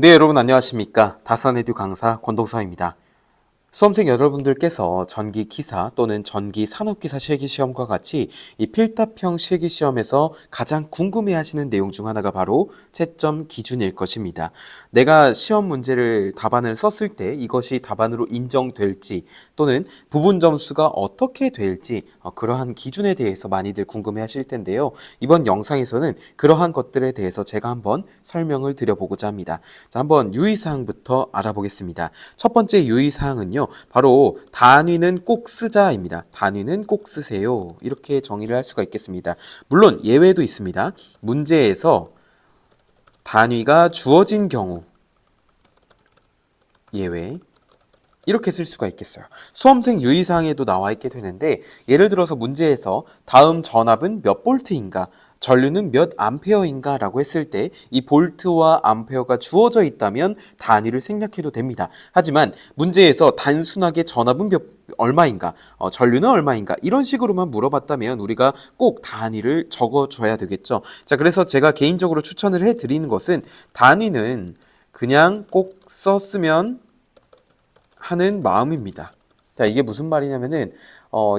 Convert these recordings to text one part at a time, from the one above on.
네, 여러분 안녕하십니까? 다산에듀 강사 권동서입니다. 수험생 여러분들께서 전기 기사 또는 전기 산업기사 실기시험과 같이 이 필답형 실기시험에서 가장 궁금해하시는 내용 중 하나가 바로 채점 기준일 것입니다. 내가 시험 문제를 답안을 썼을 때 이것이 답안으로 인정될지 또는 부분 점수가 어떻게 될지 그러한 기준에 대해서 많이들 궁금해하실 텐데요. 이번 영상에서는 그러한 것들에 대해서 제가 한번 설명을 드려보고자 합니다. 자, 한번 유의사항부터 알아보겠습니다. 첫 번째 유의사항은요. 바로 단위는 꼭 쓰자입니다. 단위는 꼭 쓰세요. 이렇게 정의를 할 수가 있겠습니다. 물론 예외도 있습니다. 문제에서 단위가 주어진 경우 예외 이렇게 쓸 수가 있겠어요. 수험생 유의사항에도 나와 있게 되는데 예를 들어서 문제에서 다음 전압은 몇 볼트인가 전류는 몇 암페어인가 라고 했을 때 이 볼트와 암페어가 주어져 있다면 단위를 생략해도 됩니다. 하지만 문제에서 단순하게 전압은 얼마인가 전류는 얼마인가 이런 식으로만 물어봤다면 우리가 꼭 단위를 적어줘야 되겠죠. 자, 그래서 제가 개인적으로 추천을 해드리는 것은 단위는 그냥 꼭 썼으면 하는 마음입니다. 자, 이게 무슨 말이냐면은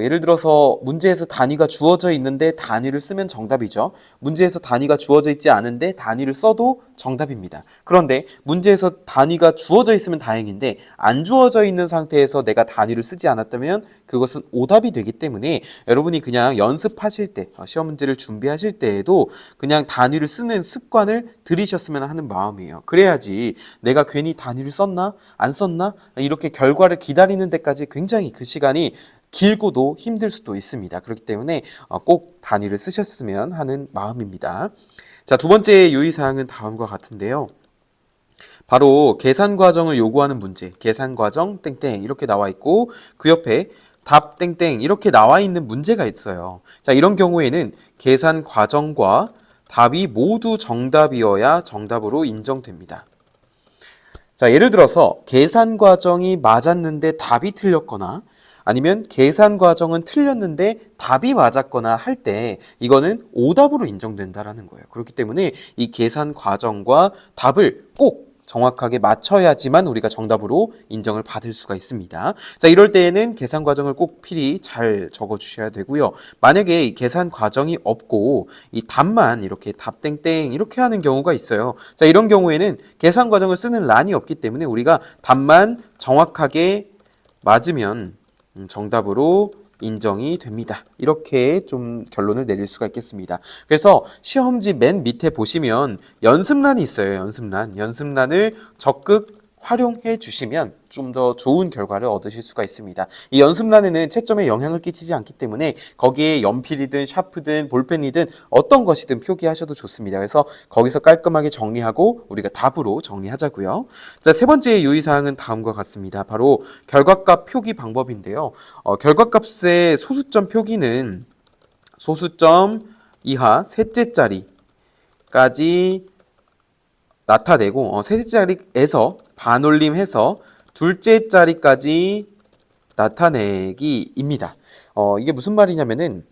예를 들어서 문제에서 단위가 주어져 있는데 단위를 쓰면 정답이죠. 문제에서 단위가 주어져 있지 않은데 단위를 써도 정답입니다. 그런데 문제에서 단위가 주어져 있으면 다행인데 안 주어져 있는 상태에서 내가 단위를 쓰지 않았다면 그것은 오답이 되기 때문에 여러분이 그냥 연습하실 때 시험 문제를 준비하실 때에도 그냥 단위를 쓰는 습관을 들이셨으면 하는 마음이에요. 그래야지 내가 괜히 단위를 썼나 안 썼나 이렇게 결과를 기다리는 데까지 굉장히 그 시간이 길고도 힘들 수도 있습니다. 그렇기 때문에 꼭 단위를 쓰셨으면 하는 마음입니다. 자, 두 번째 유의사항은 다음과 같은데요. 바로 계산 과정을 요구하는 문제, 계산 과정 땡땡 이렇게 나와 있고 그 옆에 답 땡땡 이렇게 나와 있는 문제가 있어요. 자, 이런 경우에는 계산 과정과 답이 모두 정답이어야 정답으로 인정됩니다. 자, 예를 들어서 계산 과정이 맞았는데 답이 틀렸거나 아니면 계산 과정은 틀렸는데 답이 맞았거나 할 때 이거는 오답으로 인정된다라는 거예요. 그렇기 때문에 이 계산 과정과 답을 꼭 정확하게 맞춰야지만 우리가 정답으로 인정을 받을 수가 있습니다. 자, 이럴 때에는 계산 과정을 꼭 필히 잘 적어 주셔야 되고요. 만약에 이 계산 과정이 없고 이 답만 이렇게 답 땡땡 이렇게 하는 경우가 있어요. 자, 이런 경우에는 계산 과정을 쓰는 란이 없기 때문에 우리가 답만 정확하게 맞으면 정답으로 인정이 됩니다. 이렇게 좀 결론을 내릴 수가 있겠습니다. 그래서 시험지 맨 밑에 보시면 연습란이 있어요. 연습란을 적극 활용해 주시면 좀 더 좋은 결과를 얻으실 수가 있습니다. 이 연습란에는 채점에 영향을 끼치지 않기 때문에 거기에 연필이든 샤프든 볼펜이든 어떤 것이든 표기하셔도 좋습니다. 그래서 거기서 깔끔하게 정리하고 우리가 답으로 정리하자고요. 자, 세 번째 유의사항은 다음과 같습니다. 바로 결과값 표기 방법인데요. 결과값의 소수점 표기는 소수점 이하 셋째 자리까지 나타내고 셋째 자리에서 반올림해서 둘째 자리까지 나타내기입니다. 이게 무슨 말이냐면은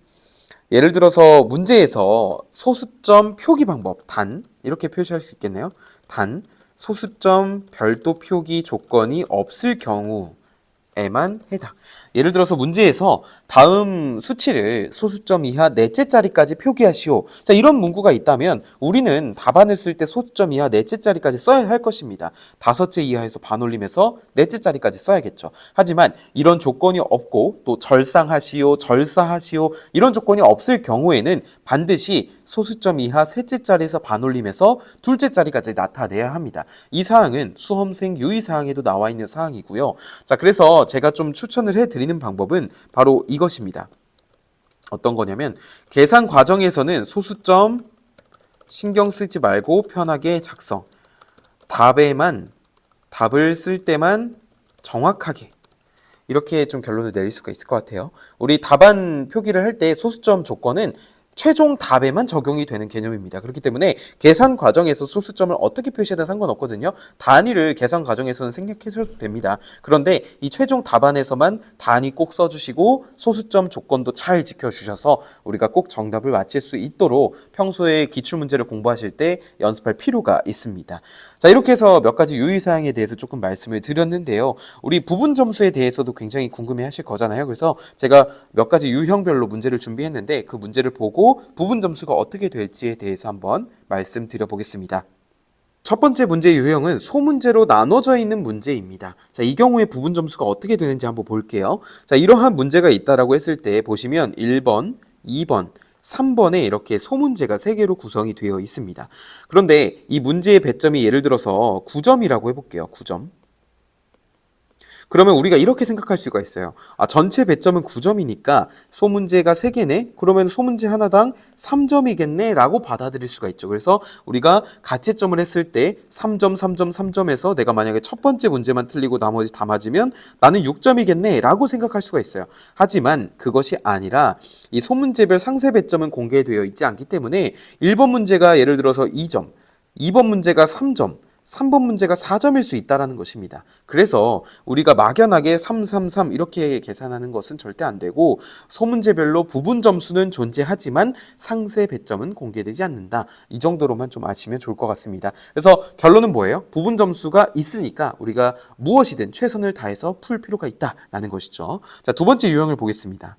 예를 들어서 문제에서 소수점 표기 방법 단 이렇게 표시할 수 있겠네요. 단 소수점 별도 표기 조건이 없을 경우에만 해당. 예를 들어서 문제에서 다음 수치를 소수점 이하 넷째 자리까지 표기하시오. 자, 이런 문구가 있다면 우리는 답안을 쓸 때 소수점 이하 넷째 자리까지 써야 할 것입니다. 다섯째 이하에서 반올림해서 넷째 자리까지 써야겠죠. 하지만 이런 조건이 없고 또 절상하시오, 절사하시오 이런 조건이 없을 경우에는 반드시 소수점 이하 셋째 자리에서 반올림해서 둘째 자리까지 나타내야 합니다. 이 사항은 수험생 유의사항에도 나와 있는 사항이고요. 자, 그래서 제가 좀 추천을 해드리는 방법은 바로 이것입니다. 어떤 거냐면 계산 과정에서는 소수점 신경 쓰지 말고 편하게 작성. 답을 쓸 때만 정확하게 이렇게 좀 결론을 내릴 수가 있을 것 같아요. 우리 답안 표기를 할 때 소수점 조건은 최종 답에만 적용이 되는 개념입니다. 그렇기 때문에 계산 과정에서 소수점을 어떻게 표시하든 상관없거든요. 단위를 계산 과정에서는 생략해줘도 됩니다. 그런데 이 최종 답안에서만 단위 꼭 써주시고 소수점 조건도 잘 지켜주셔서 우리가 꼭 정답을 맞힐 수 있도록 평소에 기출문제를 공부하실 때 연습할 필요가 있습니다. 자, 이렇게 해서 몇 가지 유의사항에 대해서 조금 말씀을 드렸는데요. 우리 부분 점수에 대해서도 굉장히 궁금해 하실 거잖아요. 그래서 제가 몇 가지 유형별로 문제를 준비했는데 그 문제를 보고 부분 점수가 어떻게 될지에 대해서 한번 말씀드려 보겠습니다. 첫 번째 문제 유형은 소문제로 나눠져 있는 문제입니다. 자, 이 경우에 부분 점수가 어떻게 되는지 한번 볼게요. 자, 이러한 문제가 있다라고 했을 때 보시면 1번, 2번, 3번에 이렇게 소문제가 3개로 구성이 되어 있습니다. 그런데 이 문제의 배점이 예를 들어서 9점이라고 해볼게요. 9점. 그러면 우리가 이렇게 생각할 수가 있어요. 아, 전체 배점은 9점이니까 소문제가 3개네? 그러면 소문제 하나당 3점이겠네? 라고 받아들일 수가 있죠. 그래서 우리가 가채점을 했을 때 3점, 3점, 3점에서 내가 만약에 첫 번째 문제만 틀리고 나머지 다 맞으면 나는 6점이겠네? 라고 생각할 수가 있어요. 하지만 그것이 아니라 이 소문제별 상세 배점은 공개되어 있지 않기 때문에 1번 문제가 예를 들어서 2점, 2번 문제가 3점, 3번 문제가 4점일 수 있다는 것입니다. 그래서 우리가 막연하게 3, 3, 3 이렇게 계산하는 것은 절대 안 되고 소문제별로 부분 점수는 존재하지만 상세 배점은 공개되지 않는다. 이 정도로만 좀 아시면 좋을 것 같습니다. 그래서 결론은 뭐예요? 부분 점수가 있으니까 우리가 무엇이든 최선을 다해서 풀 필요가 있다라는 것이죠. 자, 두 번째 유형을 보겠습니다.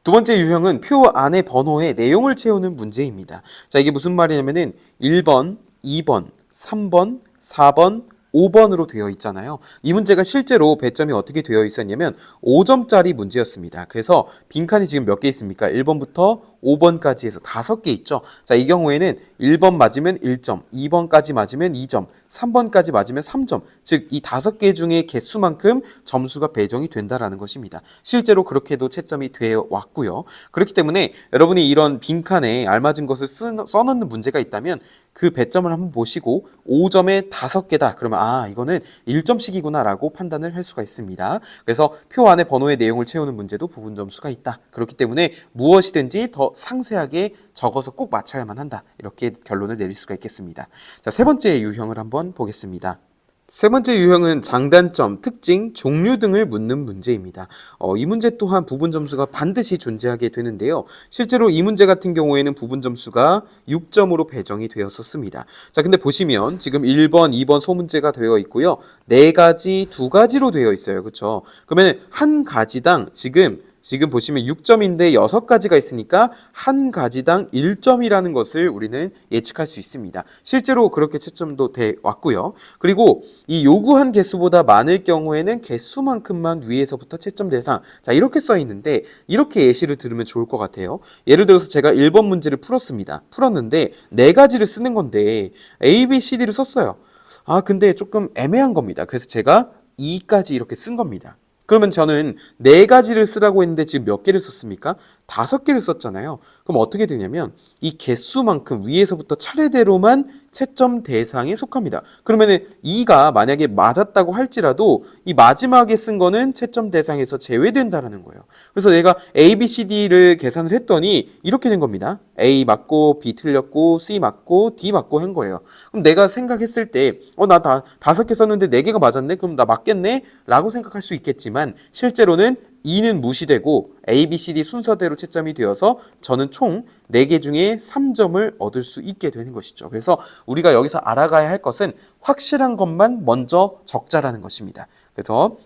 두 번째 유형은 표 안에 번호에 내용을 채우는 문제입니다. 자, 이게 무슨 말이냐면은 1번, 2번, 3번, 4번, 5번으로 되어 있잖아요. 이 문제가 실제로 배점이 어떻게 되어 있었냐면 5점짜리 문제였습니다. 그래서 빈칸이 지금 몇 개 있습니까? 1번부터 5번까지 해서 5개 있죠. 자, 이 경우에는 1번 맞으면 1점, 2번까지 맞으면 2점, 3번까지 맞으면 3점. 즉, 이 5개 중에 개수만큼 점수가 배정이 된다라는 것입니다. 실제로 그렇게도 채점이 되어 왔고요. 그렇기 때문에 여러분이 이런 빈칸에 알맞은 것을 써놓는 문제가 있다면 그 배점을 한번 보시고 5점에 5개다. 그러면 아, 이거는 1점씩이구나 라고 판단을 할 수가 있습니다. 그래서 표 안에 번호의 내용을 채우는 문제도 부분 점수가 있다. 그렇기 때문에 무엇이든지 더 상세하게 적어서 꼭 맞춰야만 한다. 이렇게 결론을 내릴 수가 있겠습니다. 자, 세 번째 유형을 한번 보겠습니다. 세 번째 유형은 장단점, 특징, 종류 등을 묻는 문제입니다. 이 문제 또한 부분 점수가 반드시 존재하게 되는데요. 실제로 이 문제 같은 경우에는 부분 점수가 6점으로 배정이 되었었습니다. 자, 근데 보시면 지금 1번, 2번 소문제가 되어 있고요. 4가지, 2가지로 되어 있어요. 그렇죠? 그러면 한 가지당 지금 보시면 6점인데 6가지가 있으니까 한 가지당 1점이라는 것을 우리는 예측할 수 있습니다. 실제로 그렇게 채점도 돼 왔고요. 그리고 이 요구한 개수보다 많을 경우에는 개수만큼만 위에서부터 채점 대상. 자, 이렇게 써 있는데 이렇게 예시를 들으면 좋을 것 같아요. 예를 들어서 제가 1번 문제를 풀었는데 4가지를 쓰는 건데 A, B, C, D를 썼어요. 아, 근데 조금 애매한 겁니다. 그래서 제가 2까지 이렇게 쓴 겁니다. 그러면 저는 4가지를 쓰라고 했는데 지금 몇 개를 썼습니까? 5개를 썼잖아요. 그럼 어떻게 되냐면 이 개수만큼 위에서부터 차례대로만 채점 대상에 속합니다. 그러면은 2가 만약에 맞았다고 할지라도 이 마지막에 쓴 거는 채점 대상에서 제외된다라는 거예요. 그래서 내가 A, B, C, D를 계산을 했더니 이렇게 된 겁니다. A 맞고 B 틀렸고 C 맞고 D 맞고 한 거예요. 그럼 내가 생각했을 때 나 5개 썼는데 4개가 맞았네? 그럼 나 맞겠네? 라고 생각할 수 있겠지만 실제로는 2는 무시되고 A, B, C, D 순서대로 채점이 되어서 저는 총 4개 중에 3점을 얻을 수 있게 되는 것이죠. 그래서 우리가 여기서 알아가야 할 것은 확실한 것만 먼저 적자라는 것입니다. 그래서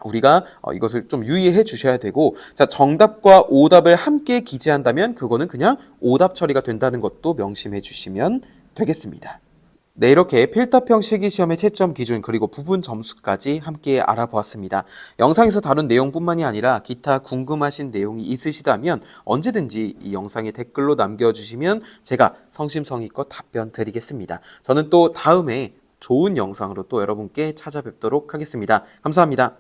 우리가 이것을 좀 유의해 주셔야 되고, 자, 정답과 오답을 함께 기재한다면 그거는 그냥 오답 처리가 된다는 것도 명심해 주시면 되겠습니다. 네, 이렇게 필답형 실기시험의 채점 기준 그리고 부분 점수까지 함께 알아보았습니다. 영상에서 다룬 내용뿐만이 아니라 기타 궁금하신 내용이 있으시다면 언제든지 이 영상에 댓글로 남겨주시면 제가 성심성의껏 답변 드리겠습니다. 저는 또 다음에 좋은 영상으로 또 여러분께 찾아뵙도록 하겠습니다. 감사합니다.